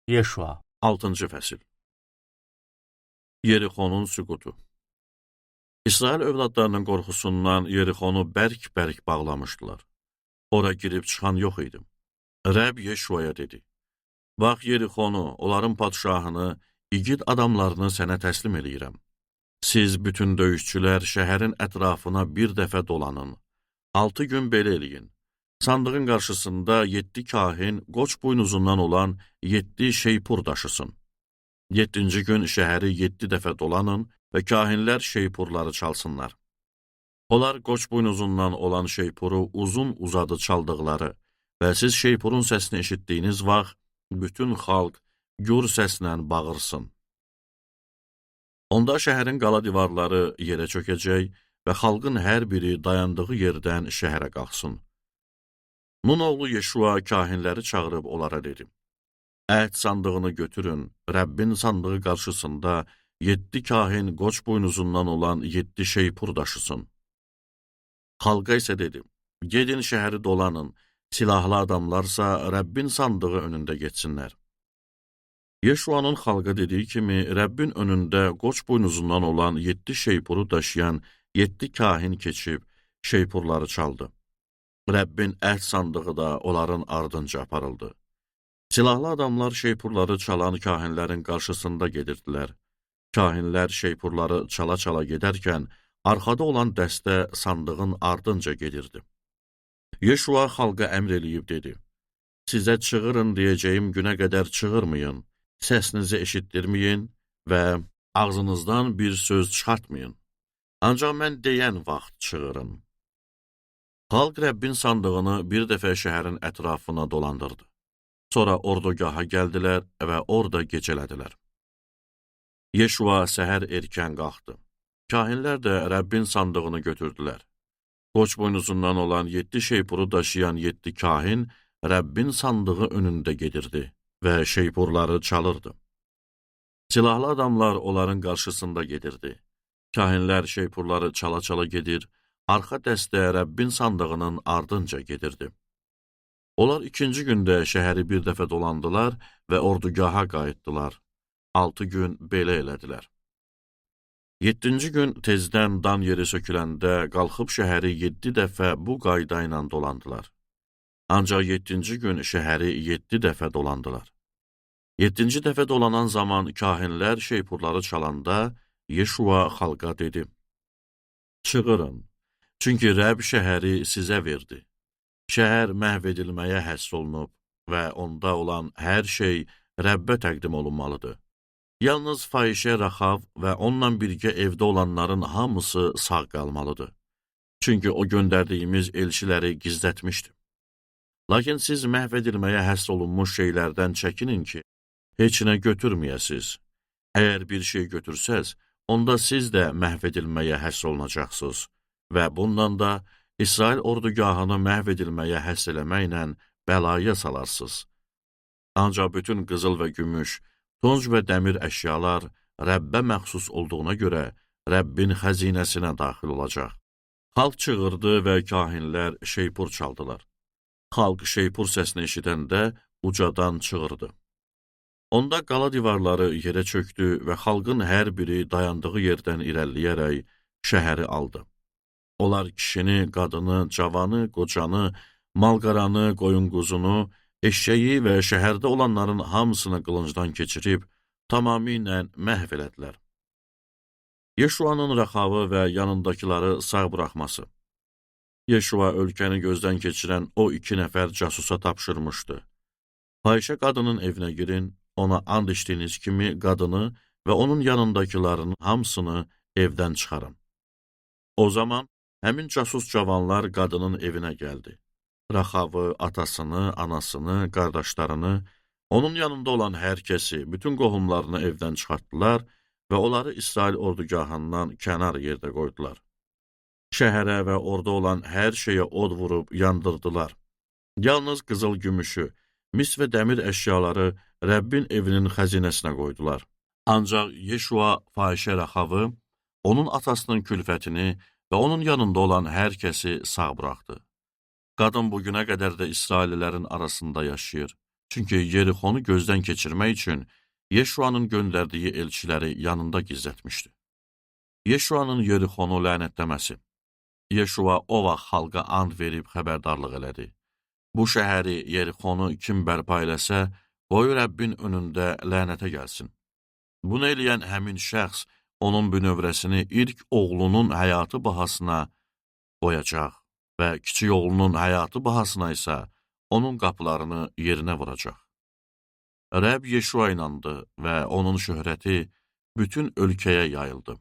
Yeşua 6-cı fəsil. Yerixonun süqutu. İsrail övladlarının qorxusundan Yerixonu bərk-bərk bağlamışdılar. Ora girib çıxan yox idi. Rəbb Yeşuaya dedi: Bax, Yerixonu, onların padşahını, igid adamlarını sənə təslim eləyirəm. Siz bütün döyüşçülər şəhərin ətrafına bir dəfə dolanın. 6 gün belə eləyin. Sandığın qarşısında 7 kahin qoç buynuzundan olan 7 şeypur daşısın. 7-ci gün şəhəri 7 dəfə dolanın və kahinlər şeypurları çalsınlar. Onlar qoç buynuzundan olan şeypuru uzun-uzadı çaldıqları və siz şeypurun səsini eşitdiyiniz vaxt bütün xalq gür səslə bağırsın. Onda şəhərin qala divarları yerə çökəcək və xalqın hər biri dayandığı yerdən şəhərə qalxsın. Nun oğlu Yeşua kahinləri çağırıb onlara dedi: Əhd sandığını götürün, Rəbbin sandığı qarşısında 7 kahin qoç buynuzundan olan 7 şeypur daşısın. Xalqa isə dedi: Gedin şəhəri dolanın, silahlı adamlarsa Rəbbin sandığı önündə getsinlər. Yeşuanın xalqa dediyi kimi, Rəbbin önündə qoç buynuzundan olan 7 şeypuru daşıyan 7 kahin keçib şeypurları çaldı. Rəbbin əhd sandığı da onların ardınca aparıldı. Silahlı adamlar şeypurları çalan kahinlərin qarşısında gedirdilər. Kahinlər şeypurları çala-çala gedərkən, arxada olan dəstə sandığın ardınca gedirdi. Yeşua xalqa əmr eləyib dedi: Sizə çığırın deyəcəyim günə qədər çığırmayın, səsinizi eşitdirməyin və ağzınızdan bir söz çıxartmayın. Ancaq mən deyən vaxt çığırın. Xalq Rəbbin sandığını bir dəfə şəhərin ətrafına dolandırdı. Sonra ordugaha gəldilər və orada gecələdilər. Yeşua səhər erkən qalxdı. Kahinlər də Rəbbin sandığını götürdülər. Qoç buynuzundan olan 7 şeypuru daşıyan 7 kahin Rəbbin sandığı önündə gedirdi və şeypurları çalırdı. Silahlı adamlar onların qarşısında gedirdi. Kahinlər şeypurları çala-çala gedir, arxa dəstə Rəbbin sandığının ardınca gedirdi. Onlar 2-ci gündə şəhəri bir dəfə dolandılar və ordugaha qayıtdılar. 6 gün belə elədilər. 7-ci gün tezdən dan yeri söküləndə qalxıb şəhəri 7 dəfə bu qayda ilə dolandılar. Ancaq 7-ci gün şəhəri 7 dəfə dolandılar. 7-ci dəfə dolanan zaman kahinlər şeypurları çalanda Yeşua xalqa dedi: Çığırın, çünki Rəbb şəhəri sizə verdi. Şəhər məhv edilməyə həsr olunub və onda olan hər şey Rəbbə təqdim olunmalıdır. Yalnız fahişə Raxav və onunla birgə evdə olanların hamısı sağ qalmalıdır. Çünki o göndərdiyimiz elçiləri gizlətmişdi. Lakin siz məhv edilməyə həsr olunmuş şeylərdən çəkinin ki, heç nə götürməyəsiz. Əgər bir şey götürsəz, onda siz də məhv edilməyə həsr olunacaqsınız və bundan da İsrail ordugahını məhv edilməyə həsr eləməklə bəlaya salarsınız. Ancaq bütün qızıl və gümüş, tunc və dəmir əşyalar Rəbbə məxsus olduğuna görə Rəbbin xəzinəsinə daxil olacaq. Xalq çığırdı və kahinlər şeypur çaldılar. Xalq şeypur səsini eşidəndə ucadan çığırdı. Onda qala divarları yerə çöktü və xalqın hər biri dayandığı yerdən irəliləyərək şəhəri aldı. Onlar kişini, qadını, cavanı, qocanı, malqaranı, qoyun-quzunu, eşşəyi və şəhərdə olanların hamısını qılıncdan keçirib tamamilə məhv elədilər. Yeşuanın Raxavı və yanındakiləri sağ buraxması. Yeşua ölkəni gözdən keçirən o 2 nəfər casusa tapşırmışdı. Fahişə qadının evinə girin, ona and içdiyiniz kimi qadını və onun yanındakilərin hamısını evdən çıxarın. O zaman həmin casus cavanlar qadının evinə gəldi. Raxavı, atasını, anasını, qardaşlarını, onun yanında olan hər kəsi, bütün qohumlarını evdən çıxartdılar və onları İsrail ordugahından kənar yerdə qoydular. Şəhərə və orada olan hər şeyə od vurub yandırdılar. Yalnız qızıl gümüşü, mis və dəmir əşyaları Rəbbin evinin xəzinəsinə qoydular. Ancaq Yeşua fahişə Raxavı, onun atasının külfətini və onun yanında olan hər kəsi sağ buraxdı. Qadın bugünə qədər də İsraillilərin arasında yaşayır, Çünki Yerixonu gözdən keçirmək üçün Yeşuanın göndərdiyi elçiləri yanında gizlətmişdi. Yeşuanın Yerixonu lənətləməsi. Yeşua o vaxt xalqa and verib xəbərdarlıq elədi. Bu şəhəri, Yerixonu kim bərpa eləsə, qoy Rəbbin önündə lənətə gəlsin. Bunu eləyən həmin şəxs onun bünövrəsini ilk oğlunun həyatı bahasına qoyacaq və kiçik oğlunun həyatı bahasına isə onun qapılarını yerinə vuracaq. Rəbb Yeşua inandı və onun şöhrəti bütün ölkəyə yayıldı.